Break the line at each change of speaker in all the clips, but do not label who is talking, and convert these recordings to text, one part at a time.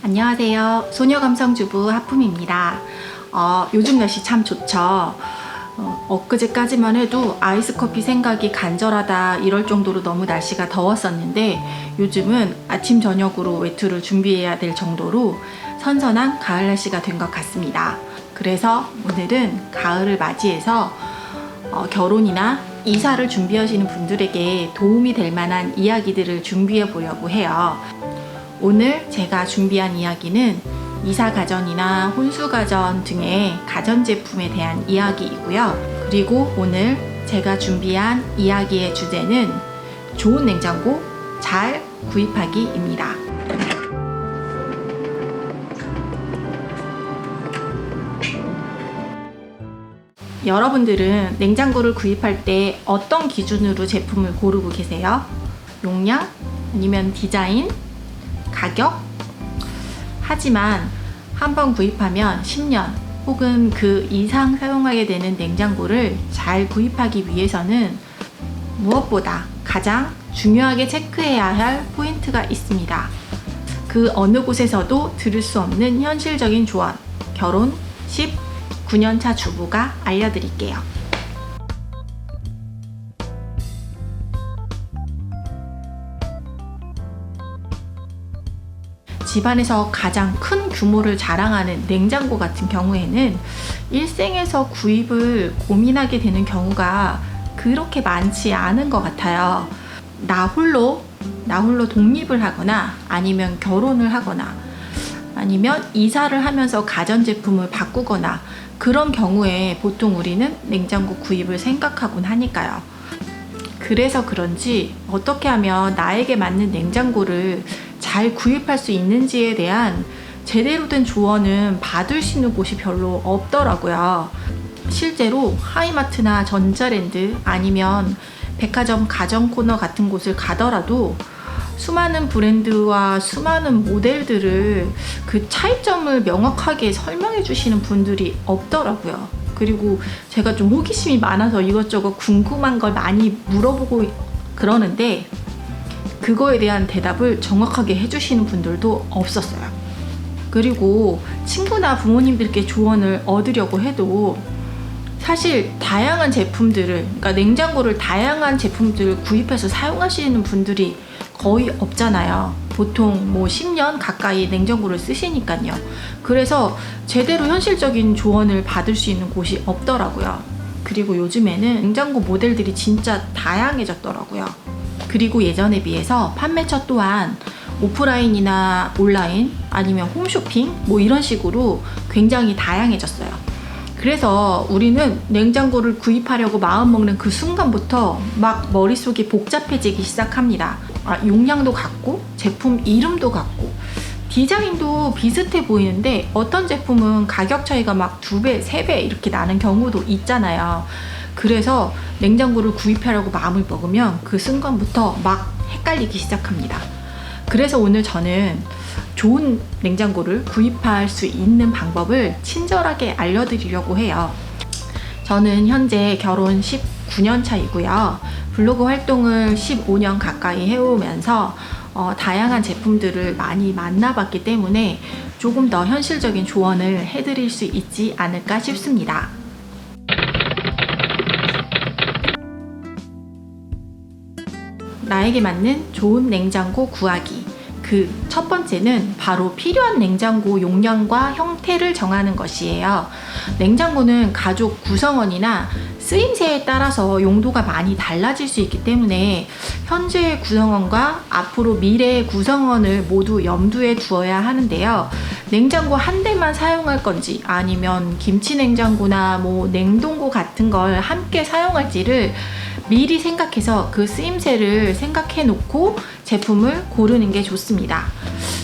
안녕하세요. 소녀감성주부 하품입니다. 요즘 날씨 참 좋죠. 엊그제까지만 해도 아이스커피 생각이 간절하다 이럴 정도로 너무 날씨가 더웠었는데 요즘은 아침 저녁으로 외투를 준비해야 될 정도로 선선한 가을 날씨가 된 것 같습니다. 그래서 오늘은 가을을 맞이해서 결혼이나 이사를 준비하시는 분들에게 도움이 될 만한 이야기들을 준비해 보려고 해요. 오늘 제가 준비한 이야기는 이사가전이나 혼수가전 등의 가전제품에 대한 이야기이고요. 그리고 오늘 제가 준비한 이야기의 주제는 좋은 냉장고 잘 구입하기입니다. 여러분들은 냉장고를 구입할 때 어떤 기준으로 제품을 고르고 계세요? 용량? 아니면 디자인? 가격? 하지만 한번 구입하면 10년 혹은 그 이상 사용하게 되는 냉장고를 잘 구입하기 위해서는 무엇보다 가장 중요하게 체크해야 할 포인트가 있습니다. 그 어느 곳에서도 들을 수 없는 현실적인 조언, 결혼 19년차 주부가 알려드릴게요. 집안에서 가장 큰 규모를 자랑하는 냉장고 같은 경우에는 일생에서 구입을 고민하게 되는 경우가 그렇게 많지 않은 것 같아요. 나 홀로 독립을 하거나 아니면 결혼을 하거나 아니면 이사를 하면서 가전제품을 바꾸거나 그런 경우에 보통 우리는 냉장고 구입을 생각하곤 하니까요. 그래서 그런지 어떻게 하면 나에게 맞는 냉장고를 잘 구입할 수 있는지에 대한 제대로 된 조언은 받을 수 있는 곳이 별로 없더라고요. 실제로 하이마트나 전자랜드 아니면 백화점 가전 코너 같은 곳을 가더라도 수많은 브랜드와 수많은 모델들을 그 차이점을 명확하게 설명해 주시는 분들이 없더라고요. 그리고 제가 좀 호기심이 많아서 이것저것 궁금한 걸 많이 물어보고 그러는데 그거에 대한 대답을 정확하게 해주시는 분들도 없었어요. 그리고 친구나 부모님들께 조언을 얻으려고 해도 사실 다양한 제품들을, 그러니까 냉장고를 다양한 제품들을 구입해서 사용하시는 분들이 거의 없잖아요. 보통 10년 가까이 냉장고를 쓰시니까요. 그래서 제대로 현실적인 조언을 받을 수 있는 곳이 없더라고요. 그리고 요즘에는 냉장고 모델들이 진짜 다양해졌더라고요. 그리고 예전에 비해서 판매처 또한 오프라인이나 온라인 아니면 홈쇼핑 이런 식으로 굉장히 다양해졌어요. 그래서 우리는 냉장고를 구입하려고 마음먹는 그 순간부터 막 머릿속이 복잡해지기 시작합니다. 용량도 같고 제품 이름도 같고 디자인도 비슷해 보이는데 어떤 제품은 가격 차이가 막 2배, 3배 이렇게 나는 경우도 있잖아요. 그래서 냉장고를 구입하려고 마음을 먹으면 그 순간부터 막 헷갈리기 시작합니다. 그래서 오늘 저는 좋은 냉장고를 구입할 수 있는 방법을 친절하게 알려드리려고 해요. 저는 현재 결혼 19년 차이고요. 블로그 활동을 15년 가까이 해오면서 다양한 제품들을 많이 만나봤기 때문에 조금 더 현실적인 조언을 해드릴 수 있지 않을까 싶습니다. 나에게 맞는 좋은 냉장고 구하기. 그 첫 번째는 바로 필요한 냉장고 용량과 형태를 정하는 것이에요. 냉장고는 가족 구성원이나 쓰임새에 따라서 용도가 많이 달라질 수 있기 때문에 현재의 구성원과 앞으로 미래의 구성원을 모두 염두에 두어야 하는데요. 냉장고 한 대만 사용할 건지 아니면 김치 냉장고나 냉동고 같은 걸 함께 사용할지를 미리 생각해서 그 쓰임새를 생각해 놓고 제품을 고르는 게 좋습니다.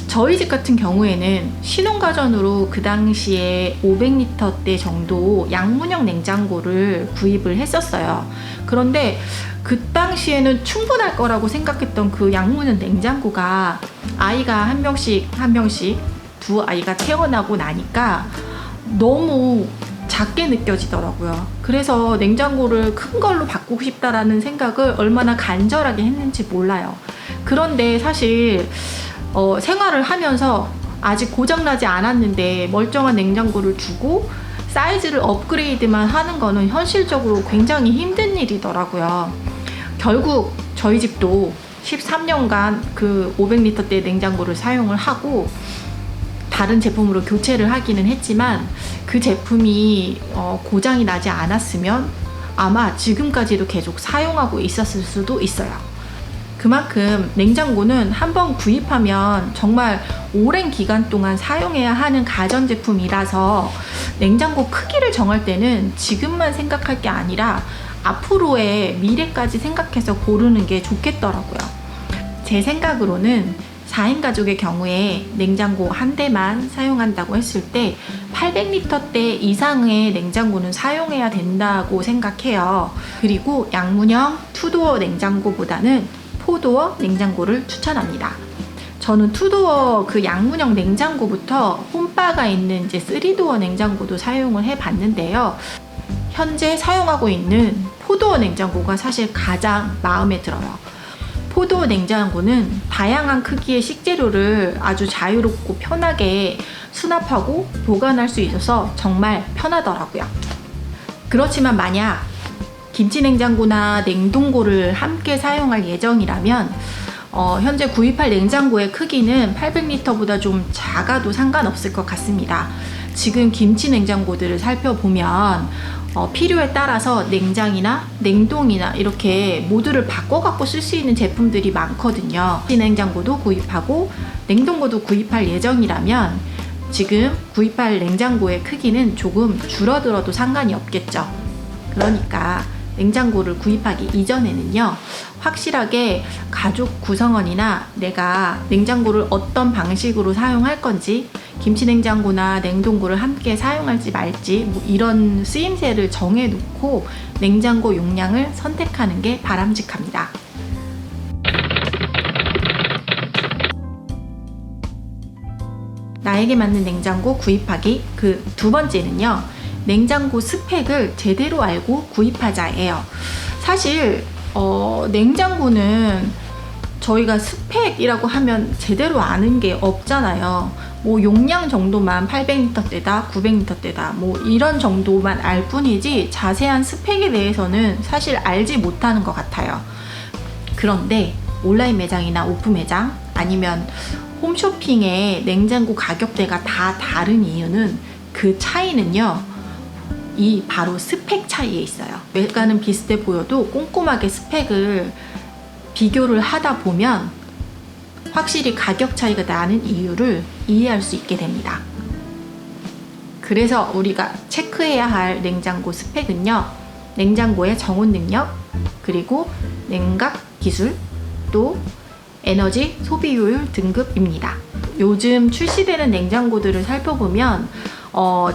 저희 집 같은 경우에는 신혼가전으로 그 당시에 500리터대 정도 양문형 냉장고를 구입을 했었어요. 그런데 그 당시에는 충분할 거라고 생각했던 그 양문형 냉장고가 아이가 한 명씩 두 아이가 태어나고 나니까 너무 작게 느껴지더라고요. 그래서 냉장고를 큰 걸로 바꾸고 싶다라는 생각을 얼마나 간절하게 했는지 몰라요. 그런데 사실 생활을 하면서 아직 고장나지 않았는데 멀쩡한 냉장고를 두고 사이즈를 업그레이드만 하는 거는 현실적으로 굉장히 힘든 일이더라고요. 결국 저희 집도 13년간 그 500리터대 냉장고를 사용을 하고 다른 제품으로 교체를 하기는 했지만 그 제품이 고장이 나지 않았으면 아마 지금까지도 계속 사용하고 있었을 수도 있어요. 그만큼 냉장고는 한번 구입하면 정말 오랜 기간 동안 사용해야 하는 가전제품이라서 냉장고 크기를 정할 때는 지금만 생각할 게 아니라 앞으로의 미래까지 생각해서 고르는 게 좋겠더라고요. 제 생각으로는 4인 가족의 경우에 냉장고 한 대만 사용한다고 했을 때 800리터대 이상의 냉장고는 사용해야 된다고 생각해요. 그리고 양문형 투도어 냉장고보다는 포도어 냉장고를 추천합니다. 저는 투도어 그 양문형 냉장고부터 홈바가 있는 이제 3도어 냉장고도 사용을 해봤는데요. 현재 사용하고 있는 포도어 냉장고가 사실 가장 마음에 들어요. 포도어 냉장고는 다양한 크기의 식재료를 아주 자유롭고 편하게 수납하고 보관할 수 있어서 정말 편하더라고요. 그렇지만 만약 김치 냉장고나 냉동고를 함께 사용할 예정이라면 현재 구입할 냉장고의 크기는 800리터보다 좀 작아도 상관없을 것 같습니다. 지금 김치 냉장고들을 살펴보면 필요에 따라서 냉장이나 냉동이나 이렇게 모두를 바꿔갖고 쓸 수 있는 제품들이 많거든요. 김치 냉장고도 구입하고 냉동고도 구입할 예정이라면 지금 구입할 냉장고의 크기는 조금 줄어들어도 상관이 없겠죠. 그러니까 냉장고를 구입하기 이전에는요, 확실하게 가족 구성원이나 내가 냉장고를 어떤 방식으로 사용할 건지, 김치 냉장고나 냉동고를 함께 사용할지 말지 뭐 이런 쓰임새를 정해놓고 냉장고 용량을 선택하는 게 바람직합니다. 나에게 맞는 냉장고 구입하기 그 두 번째는요, 냉장고 스펙을 제대로 알고 구입하자예요. 사실 냉장고는 저희가 스펙이라고 하면 제대로 아는 게 없잖아요. 뭐 용량 정도만 800리터대다 900리터대다 뭐 이런 정도만 알 뿐이지 자세한 스펙에 대해서는 사실 알지 못하는 것 같아요. 그런데 온라인 매장이나 오프 매장 아니면 홈쇼핑의 냉장고 가격대가 다 다른 이유는 그 차이는요, 이 바로 스펙 차이에 있어요. 외관은 비슷해 보여도 꼼꼼하게 스펙을 비교를 하다 보면 확실히 가격 차이가 나는 이유를 이해할 수 있게 됩니다. 그래서 우리가 체크해야 할 냉장고 스펙은요, 냉장고의 정온 능력, 그리고 냉각 기술, 또 에너지 소비효율 등급입니다. 요즘 출시되는 냉장고들을 살펴보면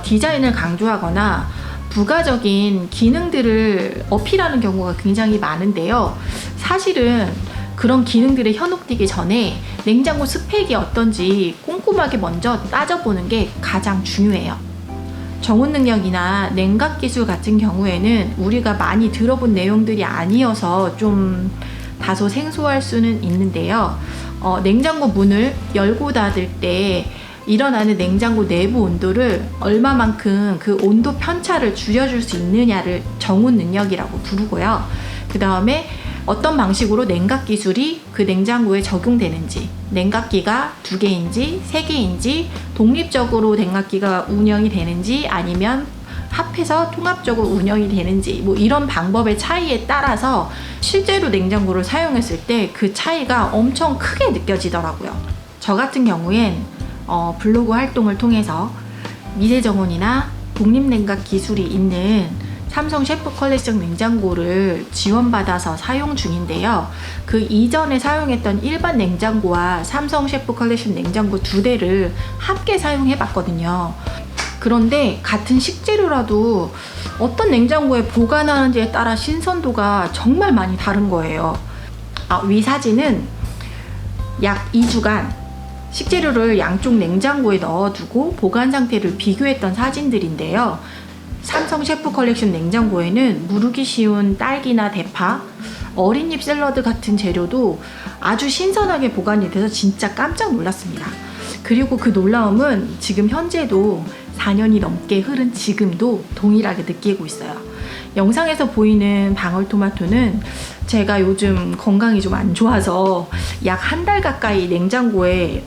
디자인을 강조하거나 부가적인 기능들을 어필하는 경우가 굉장히 많은데요. 사실은 그런 기능들에 현혹되기 전에 냉장고 스펙이 어떤지 꼼꼼하게 먼저 따져보는 게 가장 중요해요. 정온 능력이나 냉각 기술 같은 경우에는 우리가 많이 들어본 내용들이 아니어서 좀 다소 생소할 수는 있는데요. 냉장고 문을 열고 닫을 때 일어나는 냉장고 내부 온도를 얼마만큼 그 온도 편차를 줄여줄 수 있느냐를 정온 능력이라고 부르고요. 그 다음에 어떤 방식으로 냉각 기술이 그 냉장고에 적용되는지, 냉각기가 2개인지 3개인지, 독립적으로 냉각기가 운영이 되는지 아니면 합해서 통합적으로 운영이 되는지 뭐 이런 방법의 차이에 따라서 실제로 냉장고를 사용했을 때 그 차이가 엄청 크게 느껴지더라고요. 저 같은 경우엔 블로그 활동을 통해서 미세정온이나 독립냉각 기술이 있는 삼성 셰프 컬렉션 냉장고를 지원받아서 사용 중인데요. 그 이전에 사용했던 일반 냉장고와 삼성 셰프 컬렉션 냉장고 2대를 함께 사용해 봤거든요. 그런데 같은 식재료라도 어떤 냉장고에 보관하는지에 따라 신선도가 정말 많이 다른 거예요. 위 사진은 약 2주간 식재료를 양쪽 냉장고에 넣어두고 보관 상태를 비교했던 사진들인데요. 삼성 셰프 컬렉션 냉장고에는 무르기 쉬운 딸기나 대파, 어린잎 샐러드 같은 재료도 아주 신선하게 보관이 돼서 진짜 깜짝 놀랐습니다. 그리고 그 놀라움은 지금 현재도 4년이 넘게 흐른 지금도 동일하게 느끼고 있어요. 영상에서 보이는 방울토마토는 제가 요즘 건강이 좀 안 좋아서 약 한 달 가까이 냉장고에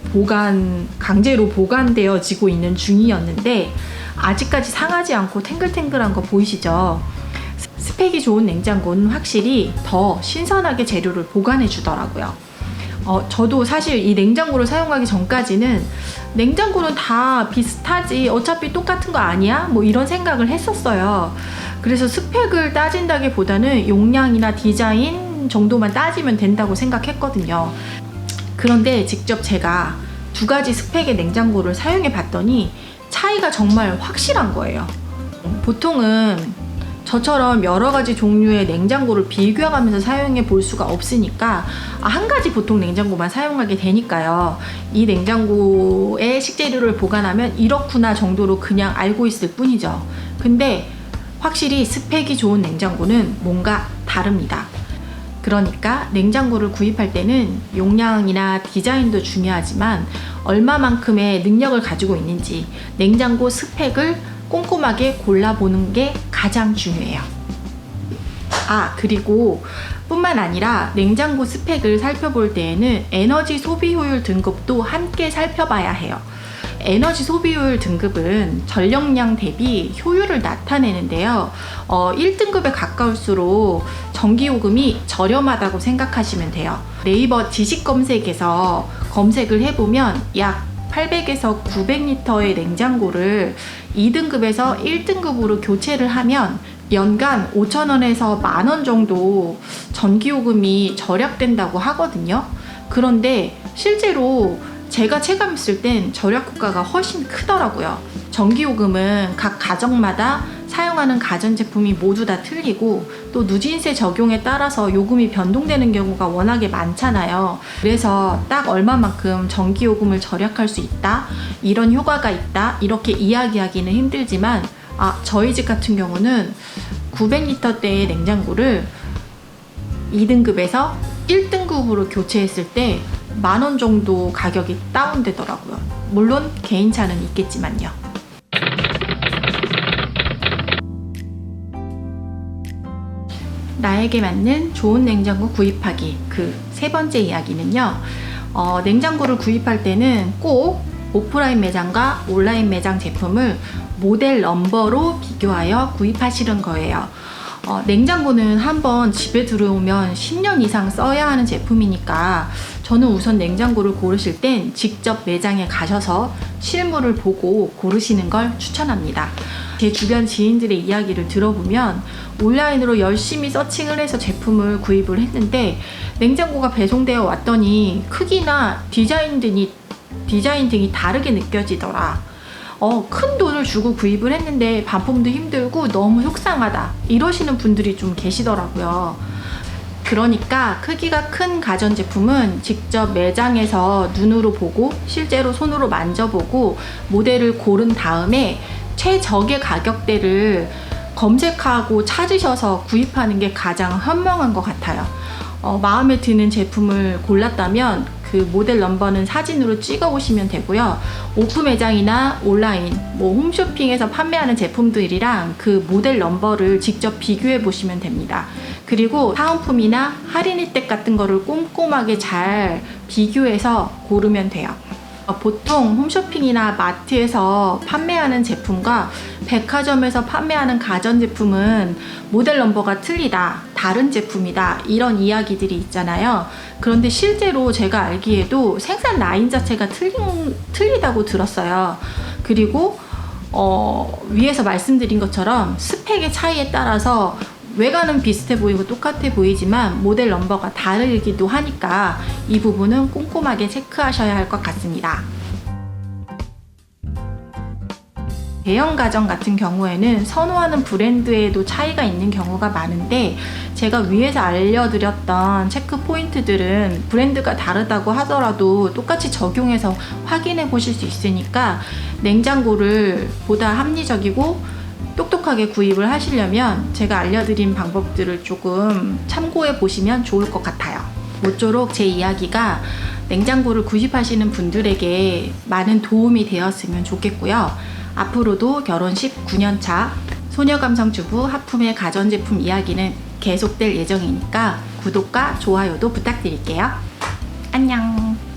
강제로 보관되어지고 있는 중이었는데 아직까지 상하지 않고 탱글탱글한 거 보이시죠? 스펙이 좋은 냉장고는 확실히 더 신선하게 재료를 보관해 주더라고요. 저도 사실 이 냉장고를 사용하기 전까지는 냉장고는 다 비슷하지 어차피 똑같은 거 아니야? 뭐 이런 생각을 했었어요. 그래서 스펙을 따진다기보다는 용량이나 디자인 정도만 따지면 된다고 생각했거든요. 그런데 직접 제가 두 가지 스펙의 냉장고를 사용해 봤더니 차이가 정말 확실한 거예요. 보통은 저처럼 여러 가지 종류의 냉장고를 비교하면서 사용해 볼 수가 없으니까 한 가지 보통 냉장고만 사용하게 되니까요. 이 냉장고에 식재료를 보관하면 이렇구나 정도로 그냥 알고 있을 뿐이죠. 근데 확실히 스펙이 좋은 냉장고는 뭔가 다릅니다. 그러니까 냉장고를 구입할 때는 용량이나 디자인도 중요하지만 얼마만큼의 능력을 가지고 있는지 냉장고 스펙을 꼼꼼하게 골라보는 게 가장 중요해요. 그리고 뿐만 아니라 냉장고 스펙을 살펴볼 때에는 에너지 소비 효율 등급도 함께 살펴봐야 해요. 에너지 소비 효율 등급은 전력량 대비 효율을 나타내는데요. 1등급에 가까울수록 전기요금이 저렴하다고 생각하시면 돼요. 네이버 지식 검색에서 검색을 해보면 약 800에서 900리터의 냉장고를 2등급에서 1등급으로 교체를 하면 연간 5,000원에서 10,000원 정도 전기요금이 절약된다고 하거든요. 그런데 실제로 제가 체감했을 땐 절약 효과가 훨씬 크더라고요. 전기요금은 각 가정마다 사용하는 가전제품이 모두 다 틀리고 또 누진세 적용에 따라서 요금이 변동되는 경우가 워낙에 많잖아요. 그래서 딱 얼마만큼 전기요금을 절약할 수 있다, 이런 효과가 있다 이렇게 이야기하기는 힘들지만 저희 집 같은 경우는 900리터대의 냉장고를 2등급에서 1등급으로 교체했을 때 10,000원 정도 가격이 다운되더라고요. 물론 개인차는 있겠지만요. 나에게 맞는 좋은 냉장고 구입하기 그 세 번째 이야기는요. 냉장고를 구입할 때는 꼭 오프라인 매장과 온라인 매장 제품을 모델 넘버로 비교하여 구입하시는 거예요. 냉장고는 한번 집에 들어오면 10년 이상 써야 하는 제품이니까 저는 우선 냉장고를 고르실 땐 직접 매장에 가셔서 실물을 보고 고르시는 걸 추천합니다. 제 주변 지인들의 이야기를 들어보면 온라인으로 열심히 서칭을 해서 제품을 구입을 했는데 냉장고가 배송되어 왔더니 크기나 디자인 등이 다르게 느껴지더라. 큰 돈을 주고 구입을 했는데 반품도 힘들고 너무 속상하다 이러시는 분들이 좀 계시더라고요. 그러니까 크기가 큰 가전제품은 직접 매장에서 눈으로 보고 실제로 손으로 만져보고 모델을 고른 다음에 최적의 가격대를 검색하고 찾으셔서 구입하는 게 가장 현명한 것 같아요. 마음에 드는 제품을 골랐다면 그 모델 넘버는 사진으로 찍어 오시면 되고요. 오프 매장이나 온라인, 홈쇼핑에서 판매하는 제품들이랑 그 모델 넘버를 직접 비교해 보시면 됩니다. 그리고 사은품이나 할인 혜택 같은 거를 꼼꼼하게 잘 비교해서 고르면 돼요. 보통 홈쇼핑이나 마트에서 판매하는 제품과 백화점에서 판매하는 가전제품은 모델 넘버가 틀리다, 다른 제품이다 이런 이야기들이 있잖아요. 그런데 실제로 제가 알기에도 생산 라인 자체가 틀리다고 들었어요. 그리고 위에서 말씀드린 것처럼 스펙의 차이에 따라서 외관은 비슷해 보이고 똑같아 보이지만 모델 넘버가 다르기도 하니까 이 부분은 꼼꼼하게 체크하셔야 할 것 같습니다. 대형 가전 같은 경우에는 선호하는 브랜드에도 차이가 있는 경우가 많은데 제가 위에서 알려드렸던 체크 포인트들은 브랜드가 다르다고 하더라도 똑같이 적용해서 확인해 보실 수 있으니까 냉장고를 보다 합리적이고 똑똑하게 구입을 하시려면 제가 알려드린 방법들을 조금 참고해 보시면 좋을 것 같아요. 모쪼록 제 이야기가 냉장고를 구입하시는 분들에게 많은 도움이 되었으면 좋겠고요. 앞으로도 결혼 19년 차 소녀감성주부 하품의 가전제품 이야기는 계속될 예정이니까 구독과 좋아요도 부탁드릴게요. 안녕.